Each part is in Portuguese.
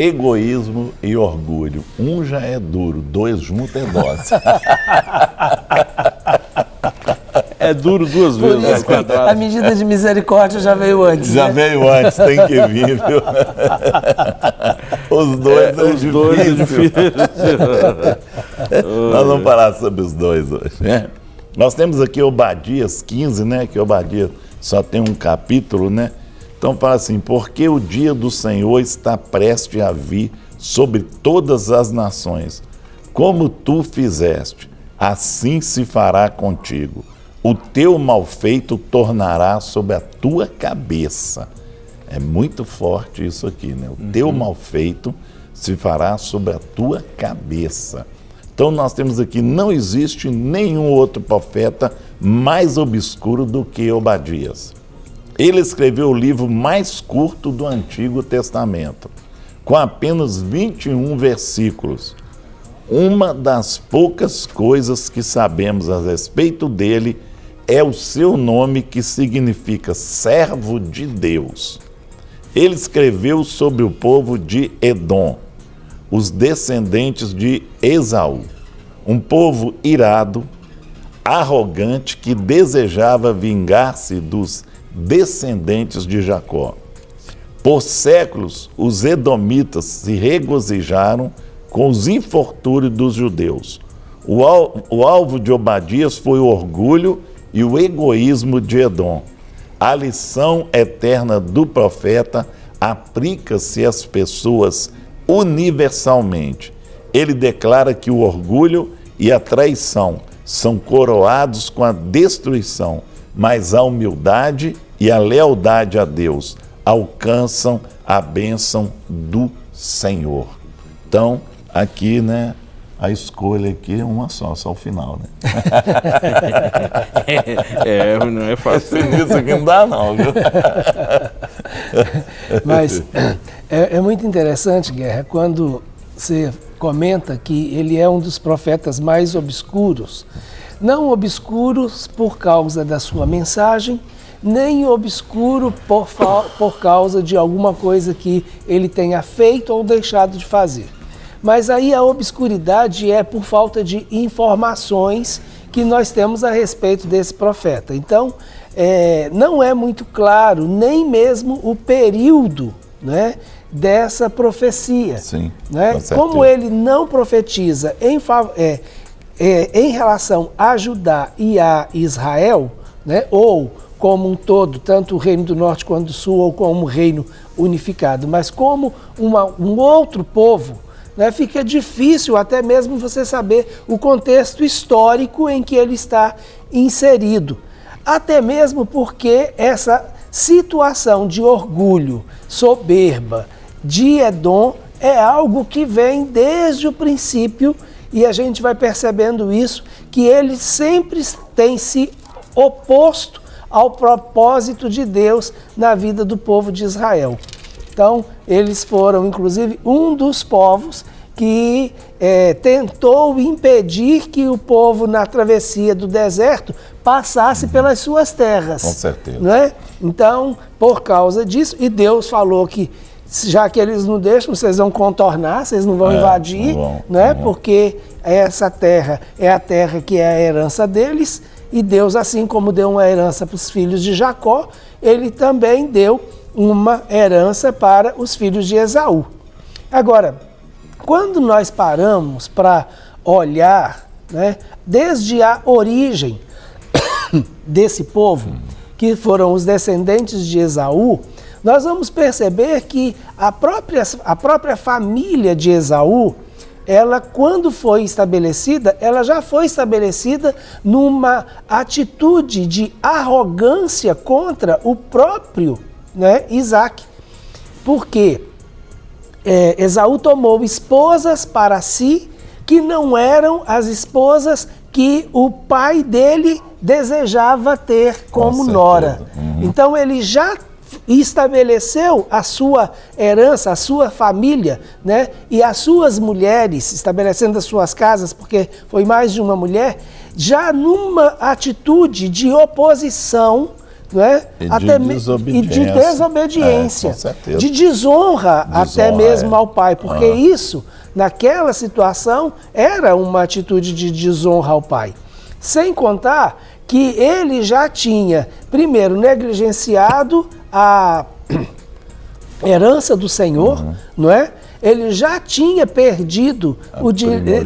egoísmo e orgulho. Um já é duro, dois juntos é dose. É duro duas vezes. Por isso que a medida de misericórdia já veio antes. Já veio antes, tem que vir, viu? Os dois é difícil. Nós vamos falar sobre os dois hoje, né? Nós temos aqui Obadias 15, né? Que Obadias só tem um capítulo, né? Então fala assim, porque o dia do Senhor está prestes a vir sobre todas as nações. Como tu fizeste, assim se fará contigo. O teu malfeito tornará sobre a tua cabeça. É muito forte isso aqui, né? O teu malfeito se fará sobre a tua cabeça. Então nós temos aqui, não existe nenhum outro profeta mais obscuro do que Obadias. Ele escreveu o livro mais curto do Antigo Testamento, com apenas 21 versículos. Uma das poucas coisas que sabemos a respeito dele é o seu nome, que significa servo de Deus. Ele escreveu sobre o povo de Edom, os descendentes de Esaú, um povo irado, arrogante, que desejava vingar-se dos descendentes de Jacó. Por séculos, os edomitas se regozijaram com os infortúnios dos judeus. O alvo de Obadias foi o orgulho e o egoísmo de Edom. A lição eterna do profeta aplica-se às pessoas universalmente. Ele declara que o orgulho e a traição são coroados com a destruição, mas a humildade e a lealdade a Deus alcançam a bênção do Senhor. Então, aqui, né, a escolha aqui é uma só o final, né? Não é fácil. Isso aqui não dá não, viu? Mas é muito interessante, Guerra, quando você comenta que ele é um dos profetas mais obscuros. Não obscuros por causa da sua mensagem, nem obscuro por causa de alguma coisa que ele tenha feito ou deixado de fazer. Mas aí a obscuridade é por falta de informações que nós temos a respeito desse profeta. Então, não é muito claro nem mesmo o período, né, dessa profecia. Sim, né? Como ele não profetiza em relação a Judá e a Israel, né, ou como um todo, tanto o Reino do Norte quanto do Sul, ou como o Reino unificado, mas como um outro povo, né, fica difícil até mesmo você saber o contexto histórico em que ele está inserido. Até mesmo porque essa situação de orgulho, soberba de Edom é algo que vem desde o princípio, e a gente vai percebendo isso, que ele sempre tem se oposto ao propósito de Deus na vida do povo de Israel. Então, eles foram, inclusive, um dos povos que tentou impedir que o povo, na travessia do deserto, passasse pelas suas terras. Com certeza. Né? Então, por causa disso, e Deus falou que, já que eles não deixam, vocês vão contornar, vocês não vão invadir, né? Porque essa terra é a terra que é a herança deles, e Deus, assim como deu uma herança para os filhos de Jacó, ele também deu uma herança para os filhos de Esaú. Agora, quando nós paramos para olhar, né, desde a origem desse povo, que foram os descendentes de Esaú, nós vamos perceber que a própria família de Esaú, ela, quando foi estabelecida, ela já foi estabelecida numa atitude de arrogância contra o próprio, né, Isaac. Porque Esaú tomou esposas para si que não eram as esposas que o pai dele desejava ter como nora. Então ele já estabeleceu a sua herança, a sua família, né? E as suas mulheres, estabelecendo as suas casas, porque foi mais de uma mulher, já numa atitude de oposição não é? E de desobediência, com certeza. de desonra até mesmo ao pai, porque isso, naquela situação, era uma atitude de desonra ao pai. Sem contar que ele já tinha, primeiro, negligenciado a herança do Senhor, não é? Ele já tinha perdido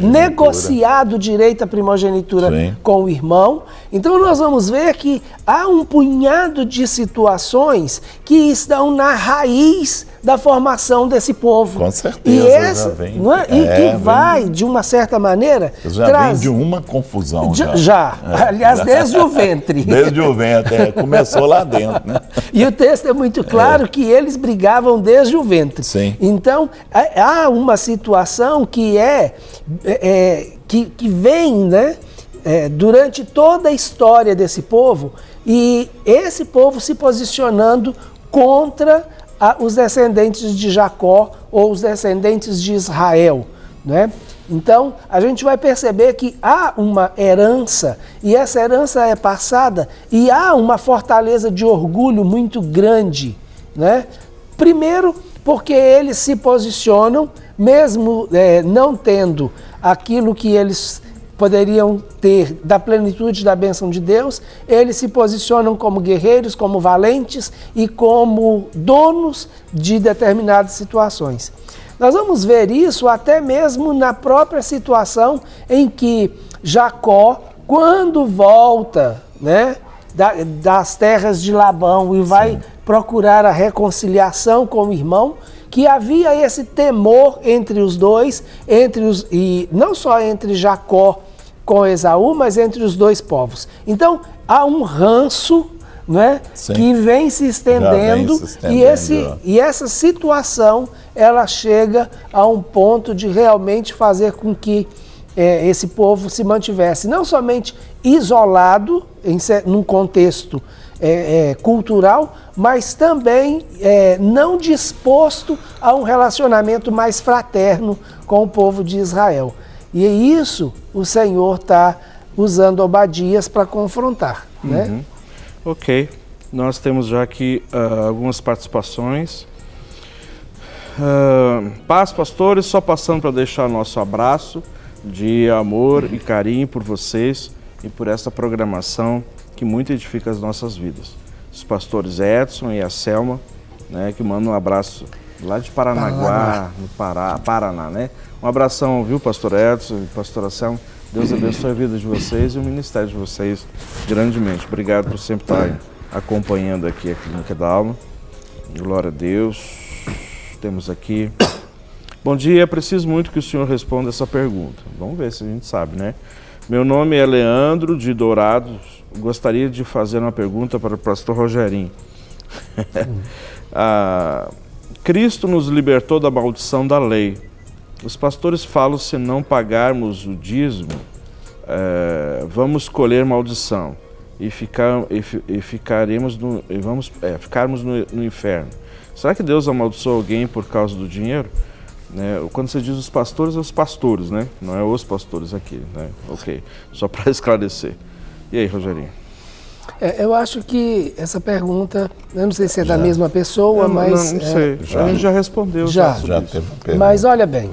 negociado o direito à primogenitura com o irmão. Então nós vamos ver que há um punhado de situações que estão na raiz da formação desse povo. Com certeza. E essa, não é? Que vai, de uma certa maneira, vem de uma confusão. Aliás, desde o ventre. Desde o ventre, começou lá dentro, né? E o texto é muito claro que eles brigavam desde o ventre. Sim. Então, há uma situação que que vem, né, durante toda a história desse povo, e esse povo se posicionando contra os descendentes de Jacó ou os descendentes de Israel, né? Então, a gente vai perceber que há uma herança, e essa herança é passada, e há uma fortaleza de orgulho muito grande, né? Primeiro, porque eles se posicionam, mesmo não tendo aquilo que eles poderiam ter da plenitude da bênção de Deus, eles se posicionam como guerreiros, como valentes e como donos de determinadas situações. Nós vamos ver isso até mesmo na própria situação em que Jacó, quando volta, né, das terras de Labão e vai procurar a reconciliação com o irmão, que havia esse temor entre os dois, e não só entre Jacó com Esaú, mas entre os dois povos. Então, há um ranço, né, que vem se estendendo, e essa situação ela chega a um ponto de realmente fazer com que esse povo se mantivesse não somente isolado num contexto cultural, mas também não disposto a um relacionamento mais fraterno com o povo de Israel. E é isso o Senhor está usando Obadias para confrontar, né? Ok, nós temos já aqui algumas participações. Paz, pastores, só passando para deixar nosso abraço de amor e carinho por vocês e por essa programação que muito edifica as nossas vidas. Os pastores Edson e a Selma, né, que mandam um abraço lá de Paranaguá, no Paraná, né? Um abração, viu, pastor Edson e pastora Selma. Deus abençoe a vida de vocês e o ministério de vocês grandemente. Obrigado por sempre estar acompanhando aqui a Clínica da Alma. Glória a Deus. Temos aqui... Bom dia, preciso muito que o senhor responda essa pergunta. Vamos ver se a gente sabe, né? Meu nome é Leandro de Dourados. Gostaria de fazer uma pergunta para o pastor Rogerinho. Cristo nos libertou da maldição da lei. Os pastores falam, se não pagarmos o dízimo, vamos colher maldição e ficarmos no inferno. Será que Deus amaldiçoou alguém por causa do dinheiro? Quando você diz os pastores, é os pastores, né? Não é os pastores aqui, né? Ok, só para esclarecer. E aí, Rogerinho? Eu acho que essa pergunta, eu não sei se é da mesma pessoa, mas... Não sei, a gente já respondeu. Já teve pergunta. Mas olha bem,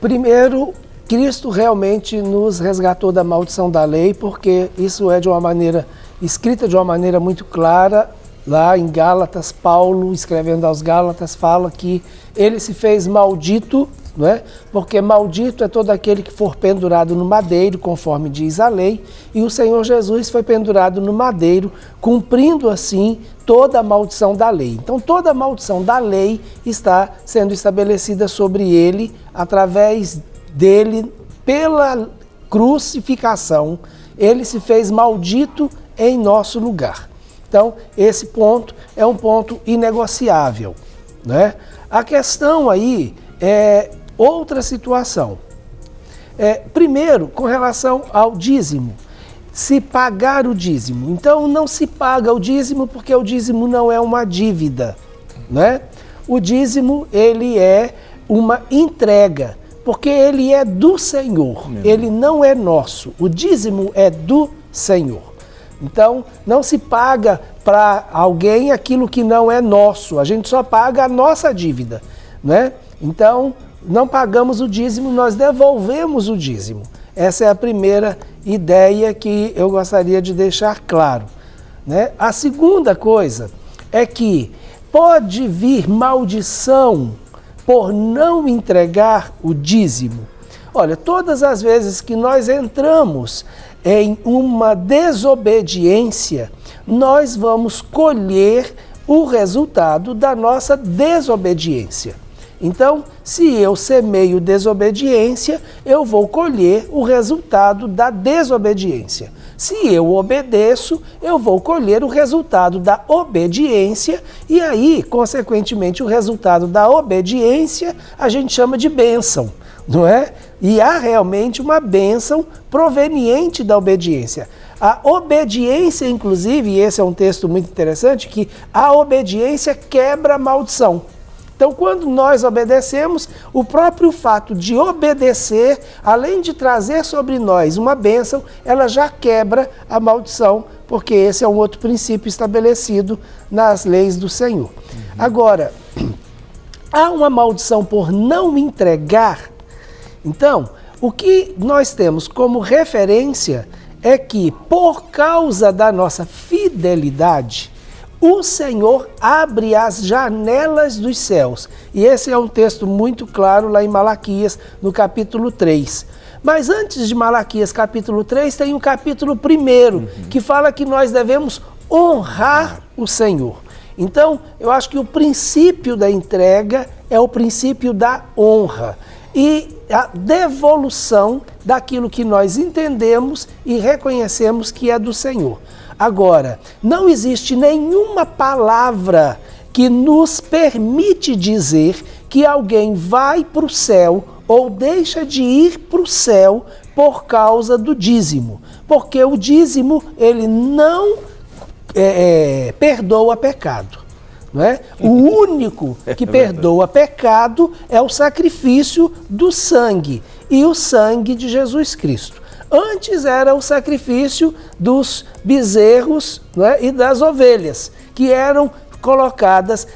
primeiro, Cristo realmente nos resgatou da maldição da lei, porque isso é de uma maneira, escrita de uma maneira muito clara. Lá em Gálatas, Paulo, escrevendo aos Gálatas, fala que ele se fez maldito, não é? Porque maldito é todo aquele que for pendurado no madeiro, conforme diz a lei, e o Senhor Jesus foi pendurado no madeiro, cumprindo assim toda a maldição da lei. Então toda a maldição da lei está sendo estabelecida sobre ele, através dele, pela crucificação, ele se fez maldito em nosso lugar. Então, esse ponto é um ponto inegociável, né? A questão aí é outra situação. Primeiro, com relação ao dízimo, se pagar o dízimo. Então, não se paga o dízimo porque o dízimo não é uma dívida, né? O dízimo, ele é uma entrega, porque ele é do Senhor, ele não é nosso. O dízimo é do Senhor. Então, não se paga para alguém aquilo que não é nosso, a gente só paga a nossa dívida, né? Então, não pagamos o dízimo, nós devolvemos o dízimo. Essa é a primeira ideia que eu gostaria de deixar claro, né? A segunda coisa é que pode vir maldição por não entregar o dízimo. Olha, todas as vezes que nós entramos em uma desobediência, nós vamos colher o resultado da nossa desobediência. Então, se eu semeio desobediência, eu vou colher o resultado da desobediência. Se eu obedeço, eu vou colher o resultado da obediência e aí, consequentemente, o resultado da obediência a gente chama de bênção, não é? E há realmente uma bênção proveniente da obediência. A obediência, inclusive, e esse é um texto muito interessante, que a obediência quebra a maldição. Então, quando nós obedecemos, o próprio fato de obedecer, além de trazer sobre nós uma bênção, ela já quebra a maldição, porque esse é um outro princípio estabelecido nas leis do Senhor. Agora, há uma maldição por não entregar. Então, o que nós temos como referência é que, por causa da nossa fidelidade, o Senhor abre as janelas dos céus. E esse é um texto muito claro lá em Malaquias, no capítulo 3. Mas antes de Malaquias, capítulo 3, tem o capítulo 1, que fala que nós devemos honrar o Senhor. Então, eu acho que o princípio da entrega é o princípio da honra e a devolução daquilo que nós entendemos e reconhecemos que é do Senhor. Agora, não existe nenhuma palavra que nos permite dizer que alguém vai para o céu ou deixa de ir para o céu por causa do dízimo. Porque o dízimo, ele não perdoa pecado. Não é? O único que perdoa pecado é o sacrifício do sangue e o sangue de Jesus Cristo. Antes era o sacrifício dos bezerros, né, e das ovelhas, que eram colocadas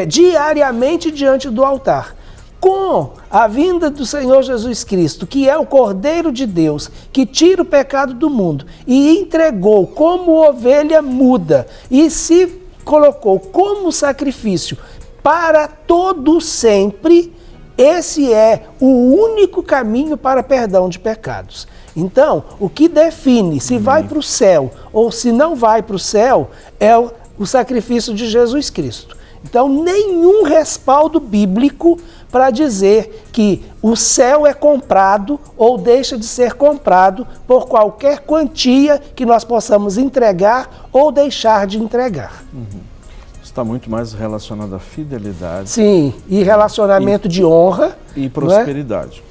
diariamente diante do altar. Com a vinda do Senhor Jesus Cristo, que é o Cordeiro de Deus, que tira o pecado do mundo e entregou como ovelha muda e se colocou como sacrifício para todo sempre, esse é o único caminho para perdão de pecados. Então, o que define se vai para o céu ou se não vai para o céu é o sacrifício de Jesus Cristo. Então, nenhum respaldo bíblico para dizer que o céu é comprado ou deixa de ser comprado por qualquer quantia que nós possamos entregar ou deixar de entregar. Está muito mais relacionado à fidelidade. Sim, e relacionamento de honra. E prosperidade,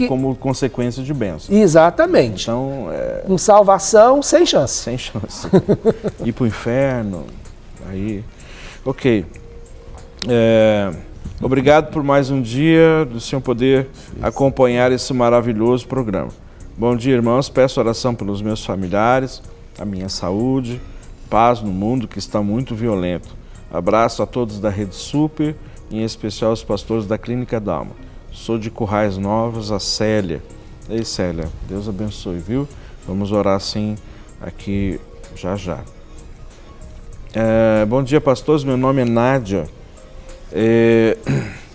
como consequência de bênção. Exatamente. Então, com salvação, sem chance. Sem chance. Ir para o inferno, aí... Ok. Obrigado por mais um dia do Senhor poder acompanhar esse maravilhoso programa. Bom dia, irmãos. Peço oração pelos meus familiares, a minha saúde, paz no mundo que está muito violento. Abraço a todos da Rede Super, em especial os pastores da Clínica Dalma. Sou de Currais Novos, a Célia. Ei, Célia, Deus abençoe, viu? Vamos orar assim aqui já já. Bom dia, pastores. Meu nome é Nádia.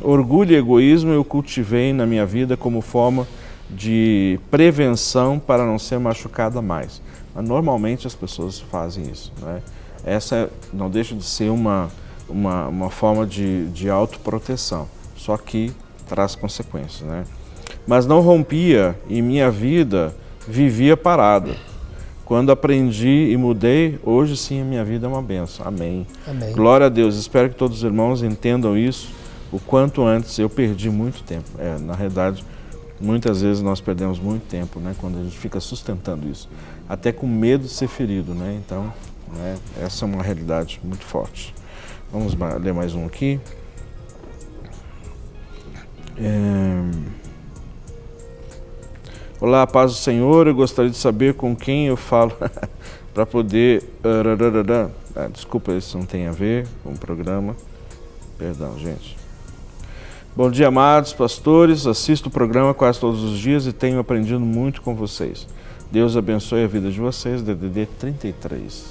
Orgulho e egoísmo eu cultivei na minha vida como forma de prevenção para não ser machucada mais. Mas normalmente as pessoas fazem isso, né? Essa não deixa de ser uma forma de autoproteção, só que traz consequências, né? Mas não rompia e minha vida vivia parada. Quando aprendi e mudei, hoje sim a minha vida é uma bênção. Amém. Amém. Glória a Deus. Espero que todos os irmãos entendam isso o quanto antes. Eu perdi muito tempo. Na realidade, muitas vezes nós perdemos muito tempo, né? Quando a gente fica sustentando isso. Até com medo de ser ferido, né? Então, né? Essa é uma realidade muito forte. Vamos ler mais um aqui. Olá, paz do Senhor, eu gostaria de saber com quem eu falo. para poder... desculpa, isso não tem a ver com o programa. Perdão, gente. Bom dia, amados pastores. Assisto o programa quase todos os dias e tenho aprendido muito com vocês. Deus abençoe a vida de vocês. DDD 33.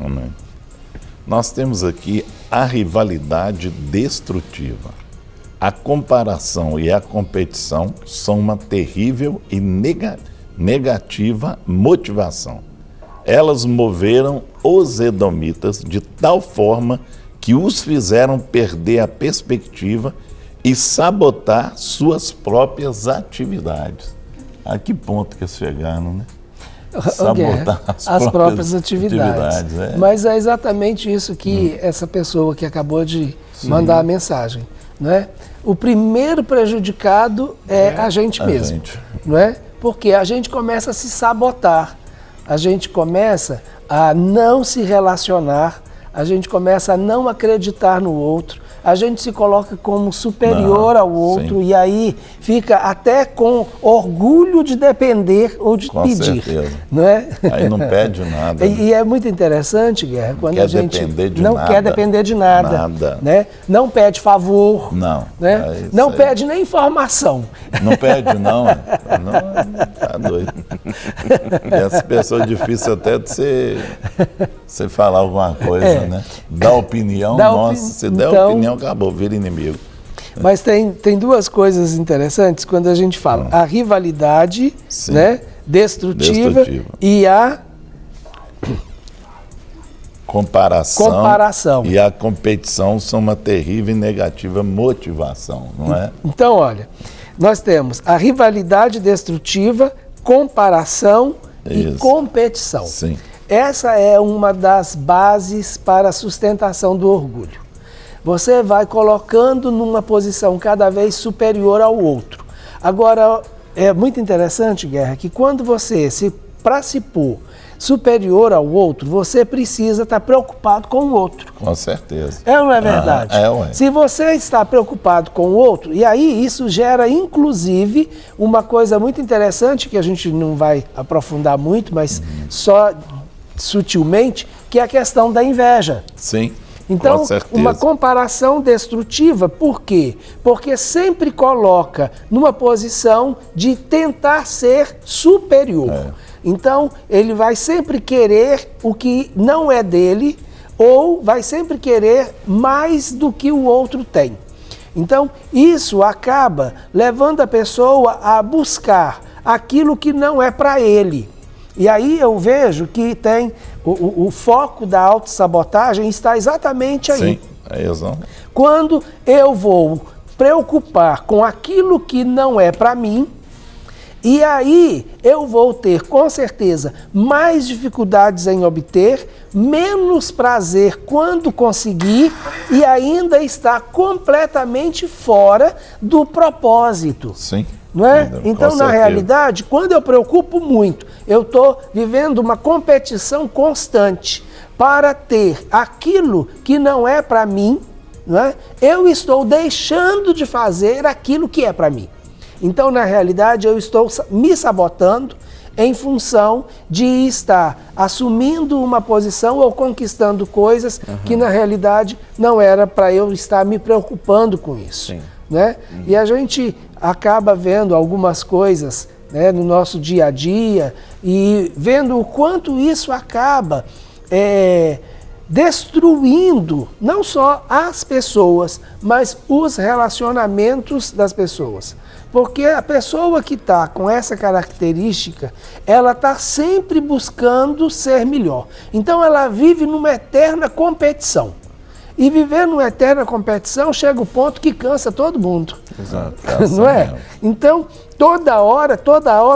Amém. Nós temos aqui a rivalidade destrutiva. A comparação e a competição são uma terrível e negativa motivação. Elas moveram os edomitas de tal forma que os fizeram perder a perspectiva e sabotar suas próprias atividades. A que ponto que eles chegaram, né? Sabotar as próprias atividades. É. Mas é exatamente isso que essa pessoa que acabou de mandar a mensagem, não é? O primeiro prejudicado é a gente mesmo, não é? Porque a gente começa a se sabotar, a gente começa a não se relacionar, a gente começa a não acreditar no outro, a gente se coloca como superior ao outro e aí fica até com orgulho de depender ou de pedir. Certeza. Não é? Aí não pede nada. E é muito interessante, Guerra, quando a gente não quer depender de nada. Né? Não pede favor. Não. Né? Não pede nem informação. Não pede, não. Tá doido. E essa pessoa é difícil até de você falar alguma coisa, né? Dar opinião, se der opinião, acabou, vira inimigo. Mas tem duas coisas interessantes quando a gente fala. A rivalidade, né, destrutiva e a comparação. E a competição são uma terrível e negativa motivação, não é? Então, olha, nós temos a rivalidade destrutiva, comparação e competição. Sim. Essa é uma das bases para a sustentação do orgulho. Você vai colocando numa posição cada vez superior ao outro. Agora, é muito interessante, Guerra, que quando você para se pôr superior ao outro, você precisa estar preocupado com o outro. Com certeza. É ou não é verdade? Ué. Se você está preocupado com o outro, e aí isso gera, inclusive, uma coisa muito interessante, que a gente não vai aprofundar muito, mas só sutilmente, que é a questão da inveja. Sim. Então, uma comparação destrutiva, por quê? Porque sempre coloca numa posição de tentar ser superior. Então, ele vai sempre querer o que não é dele, ou vai sempre querer mais do que o outro tem. Então, isso acaba levando a pessoa a buscar aquilo que não é para ele. E aí eu vejo que tem o foco da autossabotagem está exatamente aí. Sim, é isso. Quando eu vou preocupar com aquilo que não é para mim, e aí eu vou ter, com certeza, mais dificuldades em obter, menos prazer quando conseguir e ainda está completamente fora do propósito. Sim. Não é? Então, na realidade, quando eu preocupo muito, eu estou vivendo uma competição constante para ter aquilo que não é para mim, não é? Eu estou deixando de fazer aquilo que é para mim. Então, na realidade, eu estou me sabotando em função de estar assumindo uma posição ou conquistando coisas que, na realidade, não era para eu estar me preocupando com isso. Sim. Né? E a gente acaba vendo algumas coisas, né, no nosso dia a dia e vendo o quanto isso acaba destruindo não só as pessoas, mas os relacionamentos das pessoas. Porque a pessoa que está com essa característica, ela está sempre buscando ser melhor. Então ela vive numa eterna competição. E viver numa eterna competição chega o ponto que cansa todo mundo. Exato. Não é? Então, toda hora,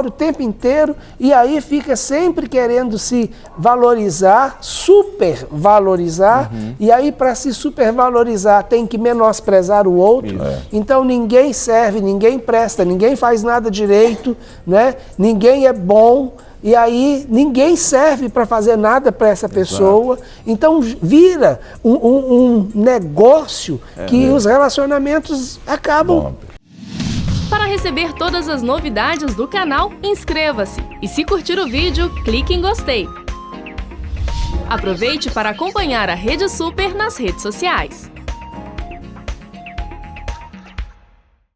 o tempo inteiro, e aí fica sempre querendo se valorizar, supervalorizar, e aí para se supervalorizar tem que menosprezar o outro. Então ninguém serve, ninguém presta, ninguém faz nada direito, né? Ninguém é bom. E aí ninguém serve para fazer nada para essa pessoa. Exato. Então vira um negócio que os relacionamentos acabam. Para receber todas as novidades do canal, inscreva-se. E se curtir o vídeo, clique em gostei. Aproveite para acompanhar a Rede Super nas redes sociais.